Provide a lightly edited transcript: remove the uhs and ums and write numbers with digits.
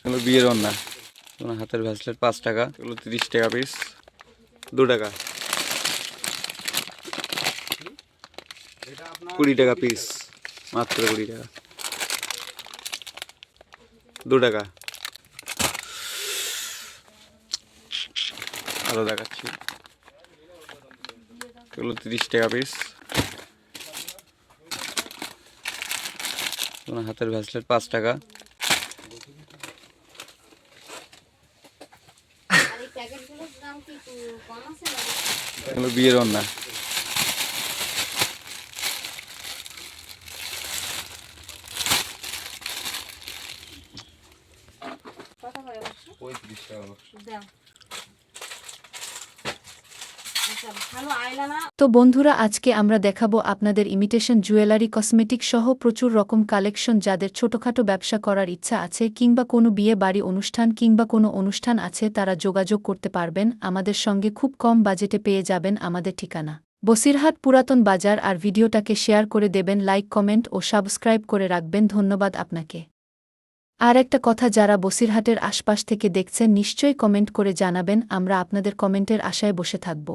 এগুলো বিয়ের ওড়না, তোমার হাতের ব্রেসলেট 5 টাকা, এগুলো 30 টাকা পিস, 2 টাকা, 20 টাকা পিস, মাত্র 20 টাকা, 2 টাকা। আরো দেখাচ্ছি, এগুলো 30 টাকা পিস, তোমার হাতের ব্রেসলেট 5 টাকা, এগুলো বিয়ের ওড়না। তো বন্ধুরা, আজকে আমরা দেখাবো আপনাদের ইমিটেশন জুয়েলারি, কসমেটিক সহ প্রচুর রকম কালেকশন। যাদের ছোটখাটো ব্যবসা করার ইচ্ছা আছে কিংবা কোনো বিয়ে বাড়ি অনুষ্ঠান কিংবা কোনো অনুষ্ঠান আছে, তারা যোগাযোগ করতে পারবেন আমাদের সঙ্গে। খুব কম বাজেটে পেয়ে যাবেন আমাদের ঠিকানা বসিরহাট পুরাতন বাজার। আর ভিডিওটাকে শেয়ার করে দেবেন, লাইক, কমেন্ট ও সাবস্ক্রাইব করে রাখবেন। ধন্যবাদ আপনাকে। আর একটা কথা, যারা বসিরহাটের আশপাশ থেকে দেখছেন নিশ্চয়ই কমেন্ট করে জানাবেন, আমরা আপনাদের কমেন্টের আশায় বসে থাকব।